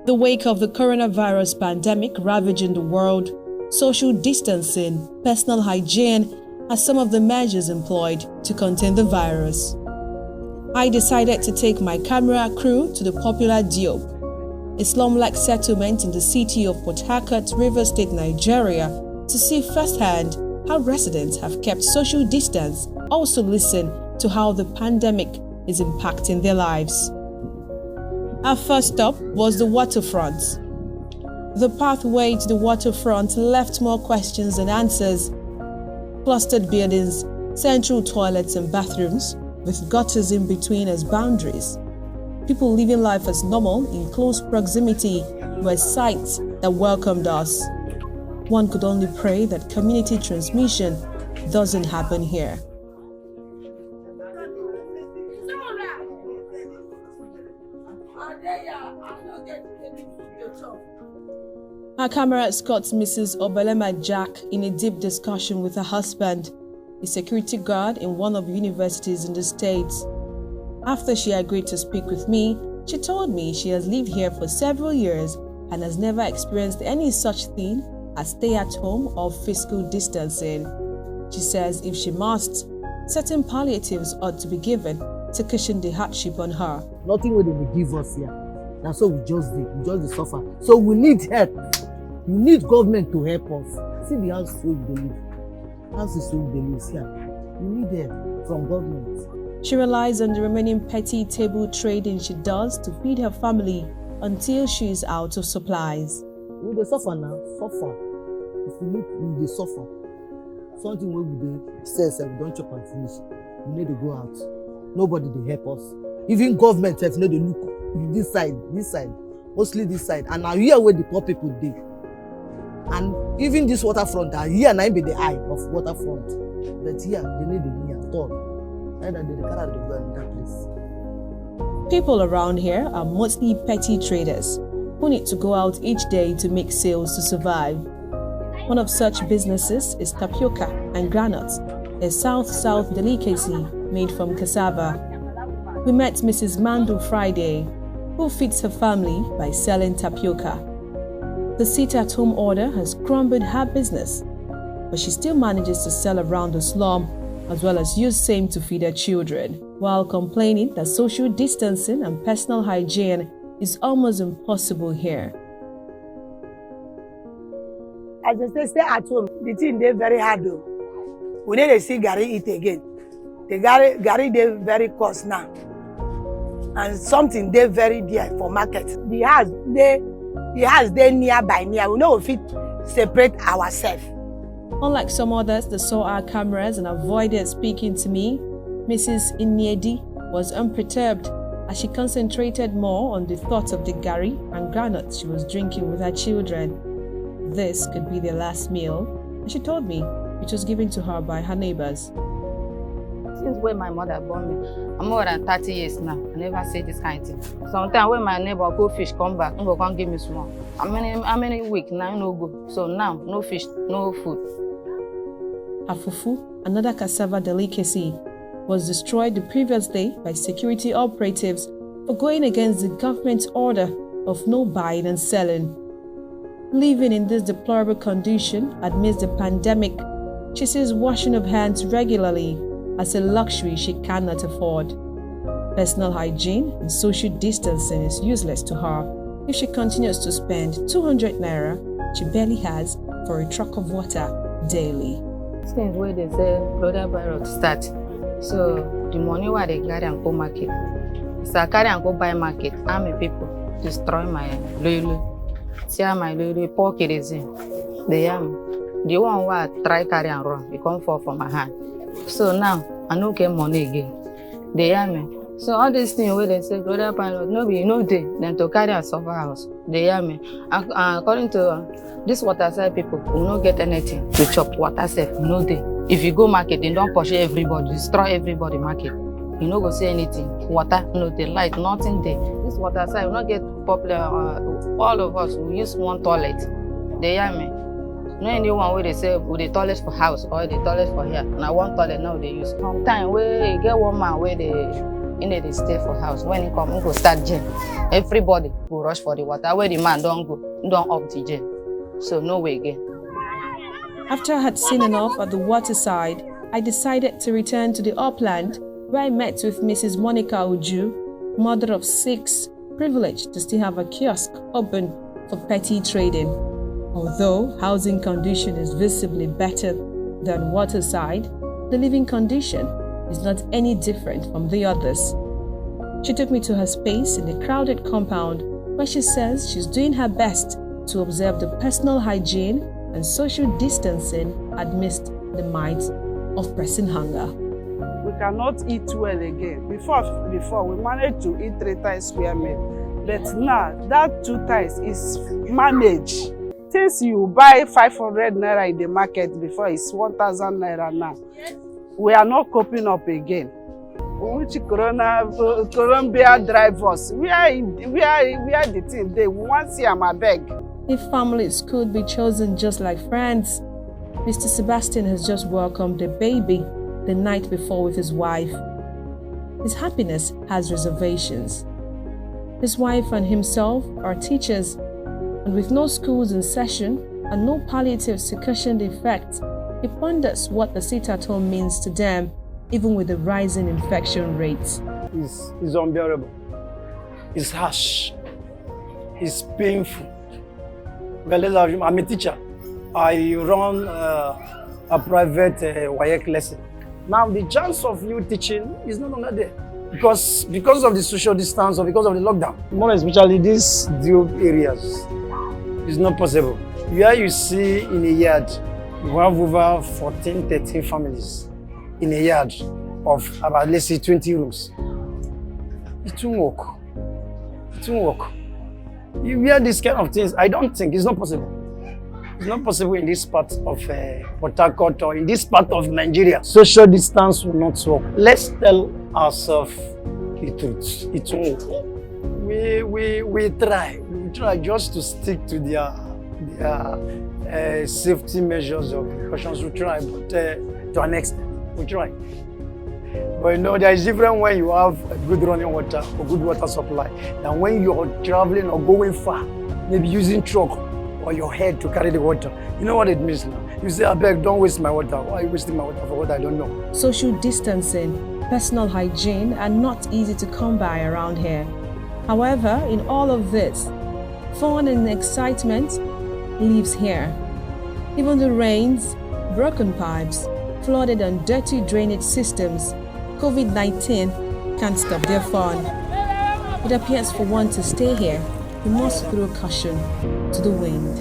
The wake of the coronavirus pandemic ravaging the world, social distancing, personal hygiene are some of the measures employed to contain the virus. I decided to take my camera crew to the popular Diobu, a slum-like settlement in the city of Port Harcourt, Rivers State, Nigeria, to see firsthand how residents have kept social distance, also listen to how the pandemic is impacting their lives. Our first stop was the waterfront. The pathway to the waterfront left more questions than answers. Clustered buildings, central toilets and bathrooms, with gutters in between as boundaries. People living life as normal in close proximity were sights that welcomed us. One could only pray that community transmission doesn't happen here. Our camera escorts Mrs. Obelema Jack in a deep discussion with her husband, a security guard in one of the universities in the States. After she agreed to speak with me, she told me she has lived here for several years and has never experienced any such thing as stay at home or physical distancing. She says if she must, certain palliatives ought to be given to cushion the hardship on her. Nothing will they give us here. That's what we just suffer. So we need help. We need government to help us. See the house where they live. House is where they live here. We need help from government. She relies on the remaining petty table trading she does to feed her family until she is out of supplies. We dey suffer now, suffer. If we need, we dey suffer. Something where we dey say we don't chop and finish. We need to go out. Nobody dey help us. Even government sef no dey look this side, mostly this side. And now here where the poor people dey. And even this waterfront, here now be the eye of waterfront. But here they need the near at all. And they carry the go in that place. People around here are mostly petty traders who need to go out each day to make sales to survive. One of such businesses is tapioca and granuts, a south-south delicacy made from cassava. We met Mrs. Mando Friday, who feeds her family by selling tapioca. The sit-at-home order has crumbled her business, but she still manages to sell around the slum as well as use same to feed her children, while complaining that social distancing and personal hygiene is almost impossible here. As they stay at home, the thing they very hard though. We need to see Gary eat again. The Gary they very cost now. And something they very dear for market. The house they nearby. We know if it separate ourselves. Unlike some others that saw our cameras and avoided speaking to me, Mrs. Inyedi was unperturbed as she concentrated more on the thoughts of the gari and granuts she was drinking with her children. This could be their last meal, and she told me it was given to her by her neighbors. Since when my mother born me, I'm more than 30 years now. I never say this kind of thing. Sometimes when my neighbor go fish come back, he go come give me small. How many weeks now no go? So now no fish, no food. Afufu, another cassava delicacy, was destroyed the previous day by security operatives for going against the government's order of no buying and selling. Living in this deplorable condition amidst the pandemic, she says washing of hands regularly as a luxury she cannot afford. Personal hygiene and social distancing is useless to her if she continues to spend 200 naira she barely has for a truck of water daily. Since where they say coronavirus start, so the money where they carry and go market, so I carry and go buy market. Army people destroy my lulu, tear my lulu, pour kerosene. They the one who I try carry and run, it come fall from my hand. So now I no get money again. They me. So all these things where they say coronavirus, no day, then to carry and suffer house. They me. According to this water side people, will not get anything to chop water safe, no day. If you go market, they don't push everybody, destroy everybody market. You no go say anything. Water, no day, light, nothing there. This water side will not get popular. All of us will use one toilet. They hear me. No anyone where they say with the toilet for house or the toilet for here. Now one toilet now they use. Sometimes where you get one man where they He need to stay for house. When he come, he go start gym. Everybody go rush for the water. Where the man don't go, don't up the gym. So no way again. After I had seen enough at the waterside, I decided to return to the upland, where I met with Mrs. Monica Uju, mother of 6, privileged to still have a kiosk open for petty trading. Although housing condition is visibly better than waterside, the living condition is not any different from the others. She took me to her space in the crowded compound, where she says she's doing her best to observe the personal hygiene and social distancing amidst the might of pressing hunger. We cannot eat well again. Before we managed to eat 3 times square meal, but now that 2 times is managed. Since you buy 500 naira in the market before, it's 1,000 naira now. We are not coping up again. Which Colombia drive us? Where the thing they want to see I'm a beg. If families could be chosen just like friends, Mr. Sebastian has just welcomed a baby the night before with his wife. His happiness has reservations. His wife and himself are teachers, and with no schools in session and no palliatives to cushion the effect, he ponders what the sit-at-home means to them, even with the rising infection rates. It's unbearable. It's harsh. It's painful. Well, I'm a teacher. I run a private WAEC lesson. Now the chance of you teaching is no longer there because of the social distance or because of the lockdown. More especially these Diobu areas, it's not possible. Where you see in a yard, you have over 14, 13 families in a yard of about, let's say, 20 rooms. It won't work. It won't work. You hear these kind of things, I don't think it's not possible. It's not possible in this part of Port Harcourt or in this part of Nigeria. Social distance will not work. Let's tell ourselves the truth. It won't work. We try just to stick to their safety measures or precautions. We try, but to an extent, we try. But you know, there is different when you have a good running water or good water supply than when you're traveling or going far, maybe using truck or your head to carry the water. You know what it means now? You say, I beg, don't waste my water. Why are you wasting my water for what I don't know? Social distancing, personal hygiene are not easy to come by around here. However, in all of this, fun and excitement lives here. Even the rains, broken pipes, flooded and dirty drainage systems, COVID-19 can't stop their fun. It appears for one to stay here, we must throw caution to the wind.